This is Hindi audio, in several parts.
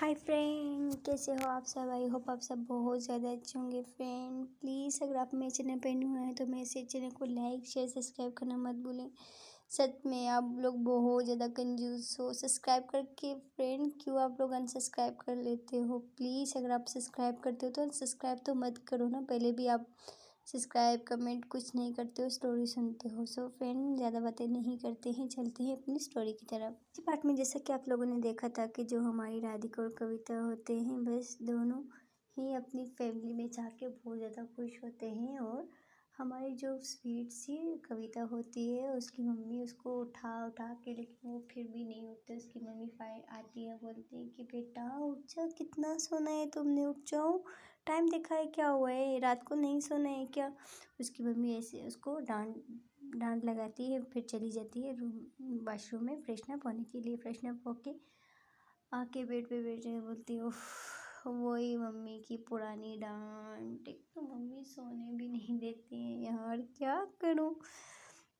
हाय फ्रेंड, कैसे हो आप सब। आई होप आप सब बहुत ज़्यादा अच्छे होंगे। फ्रेंड प्लीज़ अगर आप मेरे चैनल पर न्यू हैं तो मेरे से चैनल को लाइक शेयर सब्सक्राइब करना मत भूलें। सच में आप लोग बहुत ज़्यादा कंजूस हो। सब्सक्राइब करके फ्रेंड क्यों आप लोग अनसब्सक्राइब कर लेते हो। प्लीज़ अगर आप सब्सक्राइब करते हो तो अनसब्सक्राइब तो मत करो ना। पहले भी आप सब्सक्राइब कमेंट कुछ नहीं करते हो, स्टोरी सुनते हो। सो फ्रेंड ज़्यादा बातें नहीं करते हैं, चलते हैं अपनी स्टोरी की तरफ। इस पार्ट में जैसा कि आप लोगों ने देखा था कि जो हमारी राधिका और कविता होते हैं, बस दोनों ही अपनी फैमिली में जाके बहुत ज़्यादा खुश होते हैं। और हमारी जो स्वीट सी कविता होती है, उसकी मम्मी उसको उठा उठा के, लेकिन वो फिर भी नहीं उठते। उसकी मम्मी फाइ आती है, बोलती है कि बेटा उठ जा, कितना सोना है तुमने, उठ जाओ, टाइम देखा है क्या हुआ है, रात को नहीं सोना है क्या। उसकी मम्मी ऐसे उसको डांट लगाती है, फिर चली जाती है रूम वाशरूम में फ्रेशनअप होने के लिए। फ्रेशनअप होके आके बेड पे बैठ जाए, बोलती है वही मम्मी की पुरानी डांट, एक तो मम्मी सोने भी नहीं देती है यार, क्या करूँ।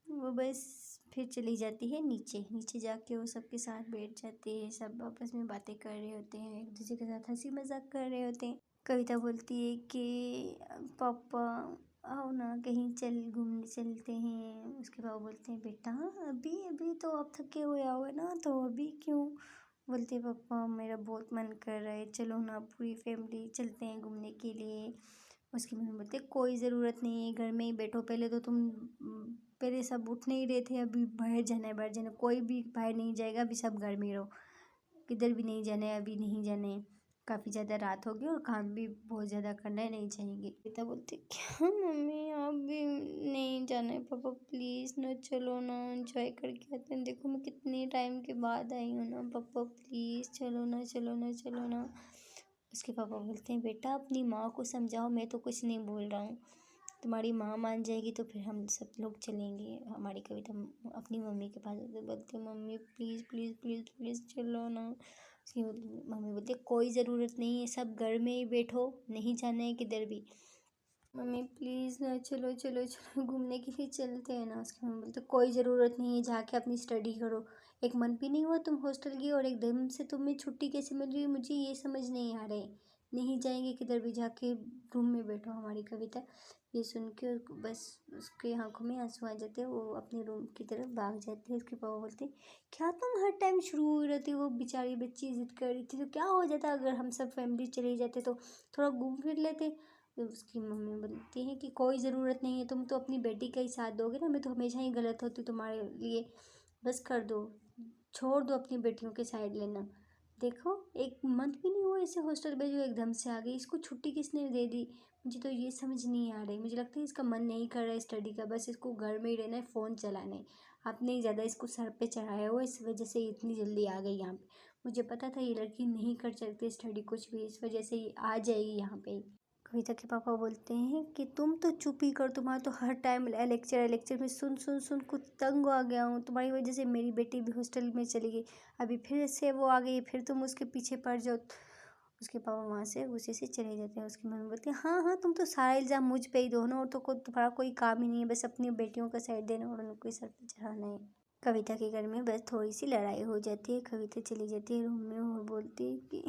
वो बस फिर चली जाती है नीचे। नीचे जाके वो सबके साथ बैठ जाते हैं, सब आपस में बातें कर रहे होते हैं, एक दूसरे के साथ हंसी मजाक कर रहे होते हैं। कविता बोलती है कि पापा आओ ना, कहीं घूमने चलते हैं। उसके पापा बोलते हैं बेटा अभी अभी तो आप थके हुए आओ ना, तो अभी क्यों। बोलते हैं पापा मेरा बहुत मन कर रहा है, चलो ना पूरी फैमिली चलते हैं घूमने के लिए। उसकी मम्मी बोलते कोई ज़रूरत नहीं है, घर में ही बैठो। पहले तो तुम पहले सब उठ नहीं रहे थे, अभी बाहर जाना है, बाहर जाना है। कोई भी बाहर नहीं जाएगा, अभी सब घर में ही रहो, किधर भी नहीं जाना है, अभी नहीं जाना है, काफ़ी ज़्यादा रात होगी और काम भी बहुत ज़्यादा करना है, नहीं जाएंगे। पिता बोलते क्या मम्मी आप भी नहीं जाना है, पापा प्लीज़ ना चलो ना, एंजॉय करके आते हैं, देखो मैं कितने टाइम के बाद आई हूँ ना, पापा प्लीज़ चलो ना चलो ना चलो ना। उसके पापा बोलते हैं बेटा अपनी माँ को समझाओ, मैं तो कुछ नहीं बोल रहा हूँ, तुम्हारी माँ मान जाएगी तो फिर हम सब लोग चलेंगे। हमारी कविता अपनी मम्मी के पास बोलती है mummy please please please please चलो ना। उसकी मम्मी बोलती है कोई ज़रूरत नहीं है, सब घर में ही बैठो, नहीं जाना है किधर भी। मम्मी प्लीज़ ना चलो चलो चलो घूमने के लिए चलते हैं ना। उसकी मम्मी बोलती कोई ज़रूरत नहीं है, जाके अपनी स्टडी करो। एक मंथ भी नहीं हुआ तुम हॉस्टल की और एकदम से तुम्हें छुट्टी कैसे मिल रही है, मुझे ये समझ नहीं आ रहा है। नहीं जाएंगे किधर भी, जाके रूम में बैठो। हमारी कविता ये सुन के बस उसके आंखों में आंसू आ जाते हैं, वो अपने रूम की तरफ भाग जाते हैं। उसके पापा बोलते क्या तुम हर टाइम शुरू हो रहती, वो बेचारी बच्ची जिद कर रही थी तो क्या हो जाता अगर हम सब फैमिली चले जाते, तो थोड़ा घूम फिर लेते। तो उसकी मम्मी बोलती है कि कोई ज़रूरत नहीं है, तुम तो अपनी बेटी का ही साथ दोगे ना, मैं तो हमेशा ही गलत होती तुम्हारे लिए, बस कर दो, छोड़ दो अपनी बेटियों के साइड लेना। देखो एक मंथ भी नहीं हुआ इसे हॉस्टल भेजो, एकदम से आ गई, इसको छुट्टी किसने दे दी। मुझे तो ये समझ नहीं आ रही, मुझे लगता है इसका मन नहीं कर रहा है स्टडी का, बस इसको घर में ही रहना है, फ़ोन चलाना है। आपने ज़्यादा इसको सर पे चढ़ाया हुआ, इस वजह से इतनी जल्दी आ गई यहाँ पे। मुझे पता था ये लड़की नहीं कर सकती स्टडी कुछ भी, इस वजह से ये आ जाएगी यहाँ पे। कविता के पापा बोलते हैं कि तुम तो चुप ही कर, तुम्हारा तो हर टाइम लेक्चर में सुन सुन सुन कुछ तंग आ गया हूँ, तुम्हारी वजह से मेरी बेटी भी हॉस्टल में चली गई, अभी फिर से वो आ गई, फिर तुम उसके पीछे पड़ जाओ। उसके पापा वहाँ से गुस्से से चले जाते हैं। उसकी मम्मी बोलती है हाँ हाँ तुम तो सारा इल्ज़ाम मुझ पे ही दो ना, और तो तुम्हारा कोई काम ही नहीं है, बस अपनी बेटियों का साइड देना और उनको सर पे चढ़ाना है। कविता के घर में बस थोड़ी सी लड़ाई हो जाती है। कविता चली जाती है रूम में और बोलती है कि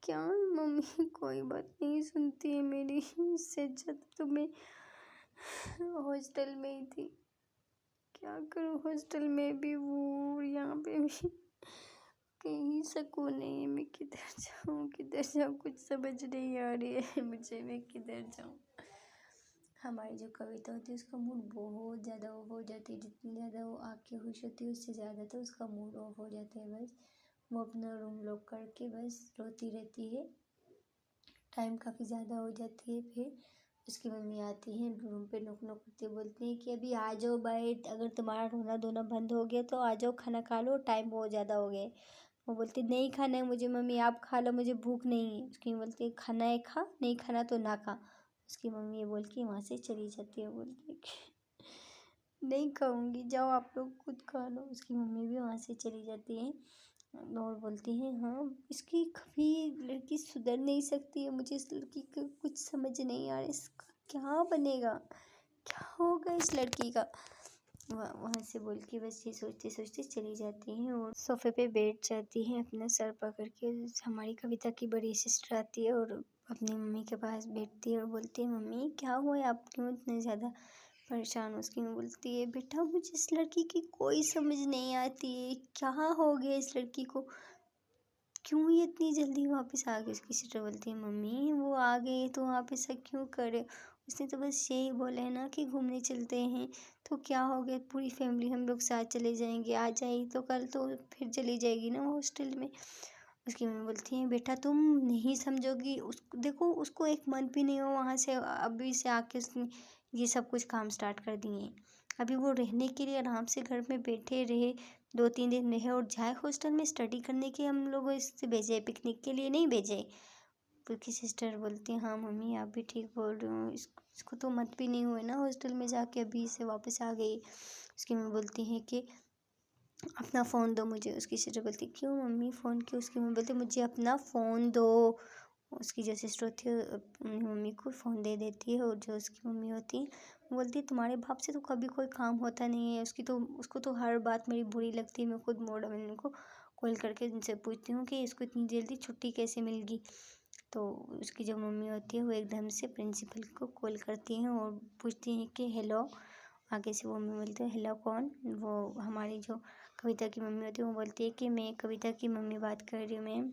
क्या मम्मी कोई बात नहीं सुनती है मेरी, इससे अच्छा तो मैं हॉस्टल में ही थी, क्या करूँ, हॉस्टल में भी वो और यहाँ पे भी कहीं सुकून नहीं है, मैं किधर जाऊँ कुछ समझ नहीं आ रही है मुझे, मैं किधर जाऊँ। हमारी जो कविता होती है उसका मूड बहुत ज़्यादा ऑफ हो जाती है, जितनी ज़्यादा वो आके खुश होती है उससे ज़्यादा तो उसका मूड ऑफ हो जाता है। बस वो अपना रूम लॉक करके बस रोती रहती है। टाइम काफ़ी ज़्यादा हो जाती है, फिर उसकी मम्मी आती है, रूम पे नॉक नॉक करती बोलती है कि अभी आ जाओ भाई, अगर तुम्हारा रोना धोना बंद हो गया तो आ जाओ, खाना खा लो, टाइम बहुत ज़्यादा हो गया है। वो बोलती नहीं खाना है मुझे मम्मी, आप खा लो, मुझे भूख नहीं है। उसकी मम्मी बोलती है खाना है खा, नहीं खाना तो ना खा। उसकी मम्मी ये बोल के वहाँ से चली जाती है, बोलती है कि नहीं खाऊंगी, जाओ आप लोग खुद खा लो। उसकी मम्मी भी वहाँ से चली जाती है और बोलती है हाँ इसकी कभी लड़की सुधर नहीं सकती है, मुझे इस लड़की का कुछ समझ नहीं आ रहा है, इसका क्या बनेगा, क्या होगा इस लड़की का। वहाँ से बोल के बस ये सोचते सोचते चली जाती हैं और सोफे पे बैठ जाती हैं अपना सर पकड़ के। हमारी कविता की बड़ी सिस्टर आती है और अपनी मम्मी के पास बैठती है और बोलती है, मम्मी क्या हुआ है, आप क्यों इतने ज़्यादा परेशान हो? उसकी मम्मी बोलती है, बेटा मुझे इस लड़की की कोई समझ नहीं आती है, क्या हो गया इस लड़की को, क्यों ये इतनी जल्दी वापस आ गई? उसकी सिस्टर बोलती है, मम्मी वो आ गई तो आप ऐसा क्यों करे, उसने तो बस यही बोला है ना कि घूमने चलते हैं, तो क्या हो गया, पूरी फैमिली हम लोग साथ चले जाएंगे, आ जाएगी तो कल तो फिर चली जाएगी ना हॉस्टल में। उसकी मम्मी बोलती है, बेटा तुम नहीं समझोगी, उस देखो उसको एक मंथ भी नहीं हो वहाँ से, अभी से आके उसने ये सब कुछ काम स्टार्ट कर दिए हैं। अभी वो रहने के लिए आराम से घर में बैठे रहे, 2-3 दिन रहे और जाए हॉस्टल में स्टडी करने के, हम लोग इससे भेजे, पिकनिक के लिए नहीं भेजे। उसकी सिस्टर बोलती है, हाँ मम्मी आप भी ठीक बोल रहे हो, इसको तो मत भी नहीं हुए ना हॉस्टल में जाके, अभी से वापस आ गई। उसकी मम्मी बोलती है कि अपना फ़ोन दो मुझे। उसकी सिस्टर बोलती, क्यों मम्मी फ़ोन क्यों? उसकी मम्मी बोलती, मुझे अपना फ़ोन दो। उसकी जो सिस्टर होती है अपनी मम्मी को फ़ोन दे देती है और जो उसकी मम्मी होती है वो बोलती है, तुम्हारे बाप से तो कभी कोई काम होता नहीं है, उसको तो हर बात मेरी बुरी लगती है। मैं खुद मैंने उनको कॉल करके उनसे पूछती हूँ कि इसको इतनी जल्दी छुट्टी कैसे मिल गई। तो उसकी जो मम्मी होती है वो एकदम से प्रिंसिपल को कॉल करती हैं और पूछती हैं कि हेलो। आगे से वो मम्मी बोलती है, हेलो कौन? वो हमारी जो कविता की मम्मी होती है वो बोलती है कि मैं कविता की मम्मी बात कर रही हूँ मैम।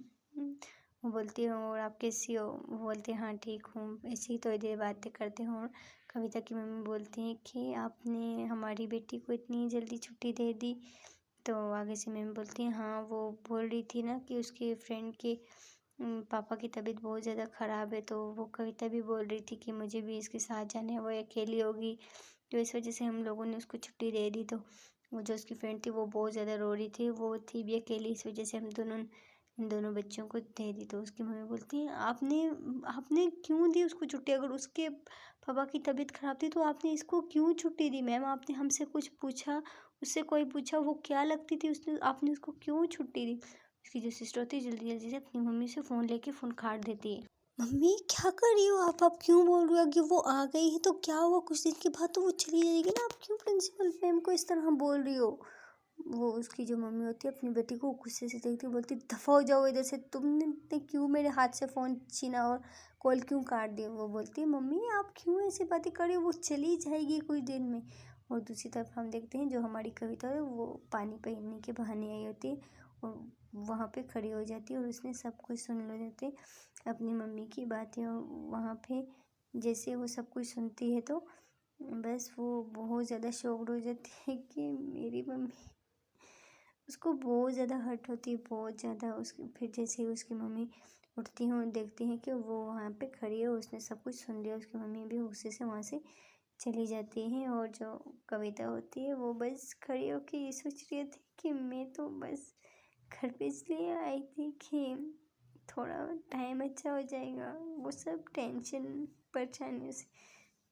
वो बोलती है, और आप कैसी हो? वो बोलती है, हाँ ठीक हूँ, ऐसे ही थोड़ी देर बातें करते हो। और कविता की मम्मी बोलती हैं कि आपने हमारी बेटी को इतनी जल्दी छुट्टी दे दी। तो आगे से मैम बोलती हैं, हाँ वो बोल रही थी ना कि उसके फ्रेंड के पापा की तबीयत बहुत ज़्यादा ख़राब है, तो वो कविता भी बोल रही थी कि मुझे भी इसके साथ जाना है, वो अकेली होगी, तो इस वजह से हम लोगों ने उसको छुट्टी दे दी। तो वो जो उसकी फ्रेंड थी वो बहुत ज़्यादा रो रही थी, वो थी भी अकेली, इस वजह से हम इन दोनों बच्चों को दे दी। तो उसकी मम्मी बोलती है, आपने आपने क्यों दी उसको छुट्टी? अगर उसके पापा की तबीयत ख़राब थी तो आपने इसको क्यों छुट्टी दी मैम? आपने हमसे कुछ पूछा, उससे कोई पूछा, वो क्या लगती थी उसने, आपने उसको क्यों छुट्टी दी? उसकी जो सिस्टर होती है जल्दी जल्दी से अपनी मम्मी से फ़ोन लेके फ़ोन काट देती है। मम्मी क्या कर रही हो आप क्यों बोल रही हो कि वो आ गई है तो क्या हुआ, कुछ दिन के बाद तो वो चली जाएगी ना, आप क्यों प्रिंसिपल मैम को इस तरह बोल रही हो? वो उसकी जो मम्मी होती है अपनी बेटी को गुस्से से देखती है, बोलती, दफ़ा हो जाओ इधर से, तुमने क्यों मेरे हाथ से फ़ोन छीना और कॉल क्यों काट दी? वो बोलती है, मम्मी आप क्यों ऐसी बातें कर रही हो, वो चली जाएगी कुछ दिन में। और दूसरी तरफ हम देखते हैं जो हमारी कविता है वो पानी पीने के बहाने आई होती है और वहाँ पे खड़ी हो जाती है और उसने सब कुछ सुन लेते अपनी मम्मी की बातें। और वहाँ पे जैसे वो सब कुछ सुनती है तो बस वो बहुत ज़्यादा शॉक्ड हो जाती है कि मेरी मम्मी, उसको बहुत ज़्यादा हर्ट होती है, बहुत ज़्यादा। उसकी फिर जैसे ही उसकी मम्मी उठती हैं और देखती हैं कि वो वहाँ पे खड़ी है, उसने सब कुछ सुन लिया, उसकी मम्मी भी गुस्से से वहाँ से चली जाती हैं। और जो कविता होती है वो बस खड़ी होकर ये सोच रही थी कि मैं तो बस घर पे इसलिए आई थी कि थोड़ा टाइम अच्छा हो जाएगा, वो सब टेंशन परेशानियों से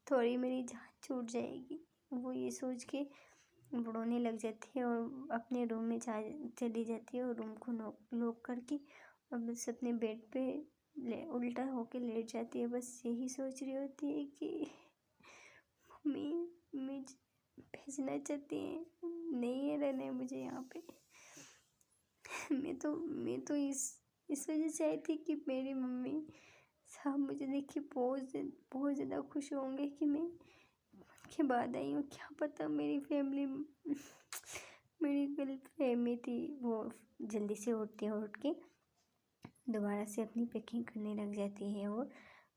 थोड़ी मेरी जान छूट जाएगी। वो ये सोच के रोने लग जाती है और अपने रूम में चली जाती है और रूम को लॉक करके और बस अपने बेड पे उल्टा होके लेट जाती है। बस यही सोच रही होती है कि मम्मी मुझे भेजना चाहती है, नहीं है रहना है मुझे यहाँ पे। मैं तो इस वजह से आई थी कि मेरी मम्मी साहब मुझे देख के बहुत ज़्यादा खुश होंगे कि मैं के बाद आई हूँ। क्या पता मेरी फैमिली मेरी गलतफहमी थी। वो जल्दी से उठती है, उठ के दोबारा से अपनी पैकिंग करने लग जाती है और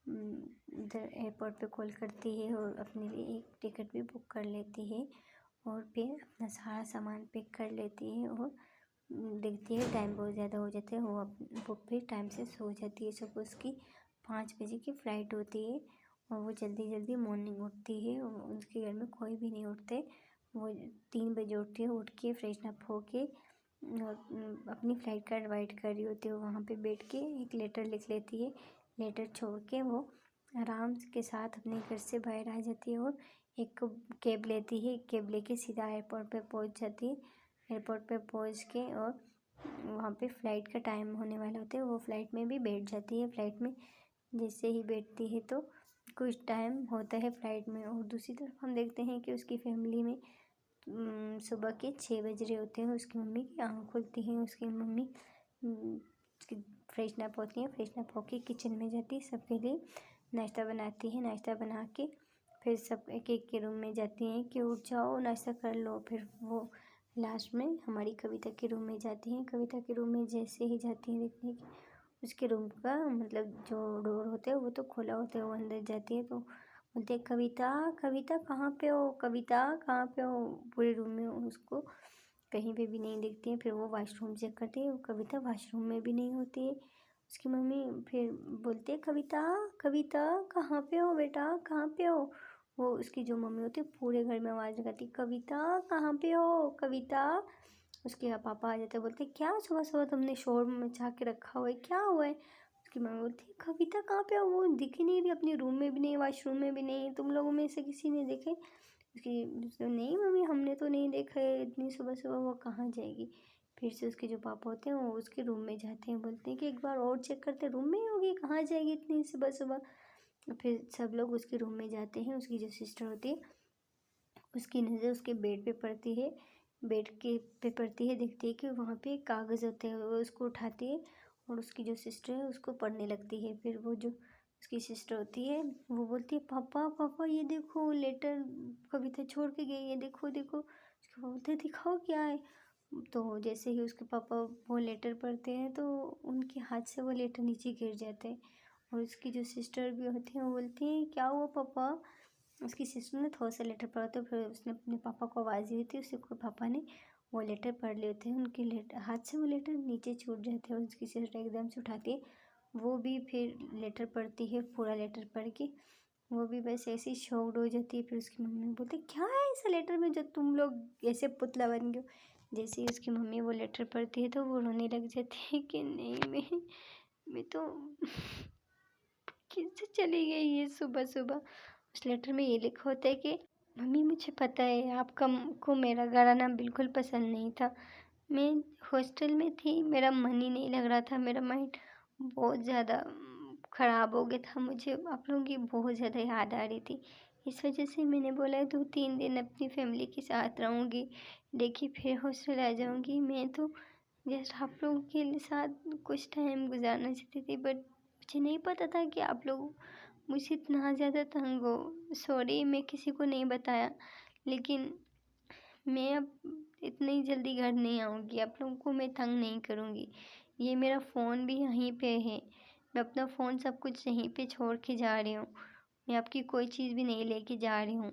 उधर एयरपोर्ट पे कॉल करती है और अपने लिए एक टिकट भी बुक कर लेती है और फिर अपना सारा सामान पैक कर लेती है और देखती है टाइम बहुत ज़्यादा हो जाता है। वो फिर टाइम से सो जाती है। सुबह उसकी 5 बजे की फ़्लाइट होती है और वो जल्दी जल्दी मॉर्निंग उठती है और उसके घर में कोई भी नहीं उठते। वो 3 बजे उठती है, उठ के फ्रेशन अप होके और अपनी फ़्लाइट का वेट कर रही होती है। वहाँ पे बैठ के एक लेटर लिख लेती है। लेटर छोड़ के वो आराम के साथ अपने घर से बाहर आ जाती है और एक कैब लेती है। कैब लेके सीधा एयरपोर्ट पे पहुँच जाती है। एयरपोर्ट पे पहुँच के और वहाँ पे फ़्लाइट का टाइम होने वाला होता है, वो फ़्लाइट में भी बैठ जाती है। फ़्लाइट में जैसे ही बैठती है तो कुछ टाइम होता है फ़्लाइट में और दूसरी तरफ हम देखते हैं कि उसकी फैमिली में सुबह के 6 बज रहे होते हैं, उसकी मम्मी की आँख खुलती है। उसकी मम्मी फ्रेशन अप होती हैं, फ्रेशन अप होके किचन में जाती है, सबके लिए नाश्ता बनाती है। नाश्ता बना के फिर सब एक एक के रूम में जाती हैं कि उठ जाओ नाश्ता कर लो। फिर वो लास्ट में हमारी कविता के रूम में जाती हैं। कविता के रूम में जैसे ही जाती हैं देखने की उसके रूम का मतलब जो डोर होता है वो तो खुला होता है, वो अंदर जाती है तो बोलते हैं कविता कविता कहाँ पे हो, कविता कहाँ पे हो। पूरे रूम में उसको कहीं पे भी नहीं दिखती है। फिर वो वॉशरूम चेक करती है, वो कविता वॉशरूम में भी नहीं होती है। उसकी मम्मी फिर बोलती है कविता कविता कहाँ पे हो बेटा, कहाँ पे हो। वो उसकी जो मम्मी होती है पूरे घर में आवाज़ लगाती कविता कहाँ पे हो कविता। उसके पापा आ जाते बोलते क्या सुबह सुबह तुमने शोर मचा के रखा हुआ है, क्या हुआ है। उसकी मम्मी बोलती है कविता कहाँ पे हो, वो दिख ही नहीं रही, अपने रूम में भी नहीं, वॉशरूम में भी नहीं, तुम लोगों में से किसी ने देखे। उसकी नहीं मम्मी हमने तो नहीं देखा है, इतनी सुबह सुबह वो कहाँ जाएगी। फिर से उसके जो पापा होते हैं वो उसके रूम में जाते हैं, बोलते हैं कि एक बार और चेक करते, रूम में ही होगी, कहाँ जाएगी इतनी सुबह सुबह। फिर सब लोग उसके रूम में जाते हैं। उसकी जो सिस्टर होती है उसकी नज़र उसके बेड पे पड़ती है, बेड के पे पड़ती है, देखती है कि वहाँ पे एक कागज़ होता है, वो उसको उठाती है और उसकी जो सिस्टर है उसको पढ़ने लगती है। फिर वो जो उसकी सिस्टर होती है वो बोलती है पापा पापा ये देखो लेटर कविता छोड़ के गई है, देखो देखो। उसके पापा बोलते हैं दिखाओ क्या है। तो जैसे ही उसके पापा वो लेटर पढ़ते हैं तो उनके हाथ से वो लेटर नीचे गिर जाते हैं। और उसकी जो सिस्टर भी होती हैं वो बोलती हैं क्या हुआ पापा। उसकी सिस्टर ने थोड़ा सा लेटर पढ़ा तो फिर उसने अपने पापा को आवाज़ दी थी, उसके पापा ने वो लेटर पढ़ लेते हैं, उनके लेटर हाथ से वो लेटर नीचे छूट जाते हैं। उसकी सिस्टर एकदम से उठाती है, वो भी फिर लेटर पढ़ती है, पूरा लेटर पढ़ के वो भी बस ऐसे ही शॉक्ड हो जाती है। फिर उसकी मम्मी बोलती क्या है इस लेटर में जो तुम लोग ऐसे पुतला बन गए हो। जैसे ही उसकी मम्मी वो लेटर पढ़ती है तो वो रोने लग जाती है कि नहीं मैं तो कैसे चली गई है सुबह सुबह। उस लेटर में ये लिखा होता है कि मम्मी मुझे पता है आपका को मेरा घर आना बिल्कुल पसंद नहीं था, मैं हॉस्टल में थी, मेरा मन ही नहीं लग रहा था, मेरा माइंड बहुत ज़्यादा ख़राब हो गया था, मुझे आप लोगों की बहुत ज़्यादा याद आ रही थी, इस वजह से मैंने बोला 2-3 दिन अपनी फैमिली के साथ रहूँगी, देखिए फिर हॉस्टल आ जाऊँगी। मैं तो जस्ट आप लोगों के साथ कुछ टाइम गुजारना चाहती थी, बट मुझे नहीं पता था कि आप लोग मुझे इतना ज़्यादा तंग हो। सॉरी मैं किसी को नहीं बताया, लेकिन मैं अब इतनी जल्दी घर नहीं आऊँगी, आप लोगों को मैं तंग नहीं करूँगी। ये मेरा फ़ोन भी यहीं पे है, मैं अपना फ़ोन सब कुछ यहीं पे छोड़ के जा रही हूँ, मैं आपकी कोई चीज़ भी नहीं लेके जा रही हूँ।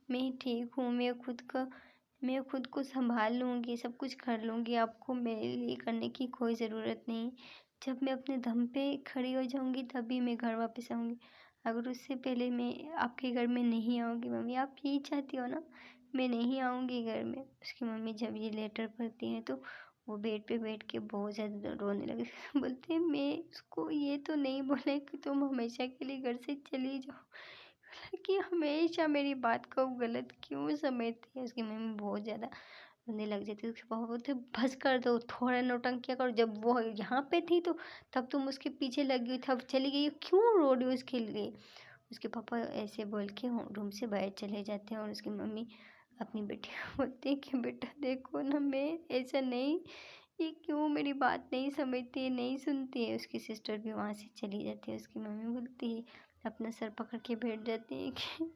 मैं ठीक हूँ, मैं खुद को संभाल लूँगी, सब कुछ कर लूँगी, आपको मेरे लिए करने की कोई ज़रूरत नहीं। जब मैं अपने दम पे खड़ी हो जाऊँगी तभी मैं घर वापस आऊँगी, अगर उससे पहले मैं आपके घर में नहीं आऊँगी। मम्मी आप यही चाहती हो ना, मैं नहीं आऊँगी घर में। उसकी मम्मी जब ये लेटर पढ़ती हैं तो वो बेड पे बैठ के बहुत ज़्यादा रोने लगी। बोलती है मैं उसको ये तो नहीं बोला कि तुम हमेशा के लिए घर से चली जाओ, कि हमेशा मेरी बात को गलत क्यों समझती है। उसकी मम्मी बहुत ज़्यादा रोने लग जाती है। उसके पापा बोलते बस कर दो, थोड़ा नौटंकिया करो, जब वो यहाँ पे थी तो तब तुम उसके पीछे लगी हुई थी, अब चली गई क्यों रो रही हो उसके लिए। उसके पापा ऐसे बोल के रूम से बाहर चले जाते हैं और उसकी मम्मी अपनी बेटी को बोलती है कि बेटा देखो ना मैं ऐसा नहीं, ये क्यों मेरी बात नहीं समझती है, नहीं सुनती है। उसकी सिस्टर भी वहाँ से चली जाती है। उसकी मम्मी बोलती है, अपना सर पकड़ के बैठ जाती है कि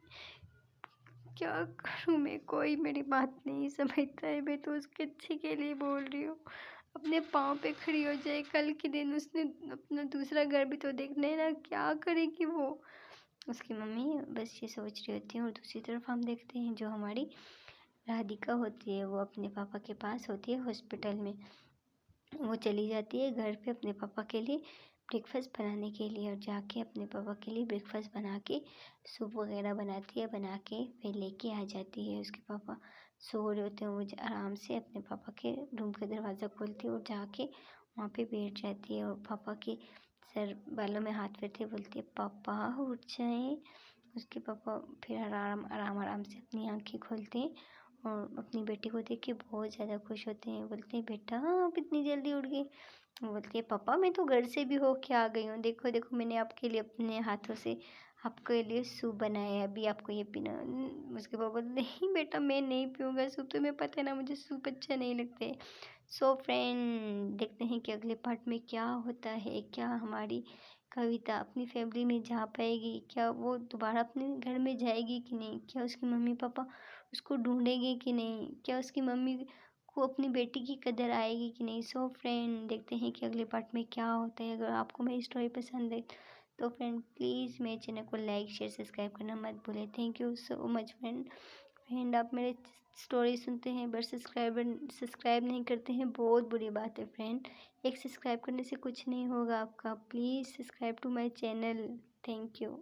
क्या करूँ मैं, कोई मेरी बात नहीं समझता है, मैं तो उसके अच्छे के लिए बोल रही हूँ, अपने पाँव पे खड़ी हो जाए, कल के दिन उसने अपना दूसरा घर भी तो देखना है ना, क्या करेगी वो। उसकी मम्मी बस ये सोच रही होती है और दूसरी तरफ हम देखते हैं जो हमारी राधिका होती है वो अपने पापा के पास होती है हॉस्पिटल में। वो चली जाती है घर पे अपने पापा के लिए ब्रेकफास्ट बनाने के लिए, और जाके अपने पापा के लिए ब्रेकफास्ट बना के सूप वगैरह बनाती है, बना के फिर लेके आ जाती है। उसके पापा सो रहे होते हैं, वो आराम से अपने पापा के रूम का दरवाज़ा खोलती है और जाके वहाँ पे बैठ जाती है और पापा के सर बालों में हाथ फेरते बोलती है पापा उठ जाएं। उसके पापा फिर आराम आराम आराम से अपनी आँखें खोलते हैं और अपनी बेटी को देख के बहुत ज़्यादा खुश होते हैं। बोलते हैं बेटा आप इतनी जल्दी उठ गई। वो बोलती है पापा मैं तो घर से भी हो के आ गई हूँ, देखो देखो मैंने आपके लिए अपने हाथों से आपके लिए सूप बनाया है, अभी आपको ये पीना उसके पापा बोले, नहीं बेटा मैं नहीं पीऊँगा सूप, तुम्हें पता है ना मुझे सूप अच्छा नहीं लगते। सो फ्रेंड देखते हैं कि अगले पार्ट में क्या होता है, क्या हमारी कविता अपनी फैमिली में जा पाएगी, क्या वो दोबारा अपने घर में जाएगी कि नहीं, क्या उसकी मम्मी पापा उसको ढूंढेंगे कि नहीं, क्या उसकी मम्मी को अपनी बेटी की कदर आएगी कि नहीं। सो फ्रेंड देखते हैं कि अगले पार्ट में क्या होता है। अगर आपको मेरी स्टोरी पसंद है तो फ्रेंड प्लीज़ मेरे चैनल को लाइक शेयर सब्सक्राइब करना मत भूलें। Thank you so much friend आप मेरे स्टोरी सुनते हैं बट सब्सक्राइब नहीं करते हैं, बहुत बुरी बात है फ्रेंड। एक सब्सक्राइब करने से कुछ नहीं होगा आपका, please subscribe to my channel. Thank you.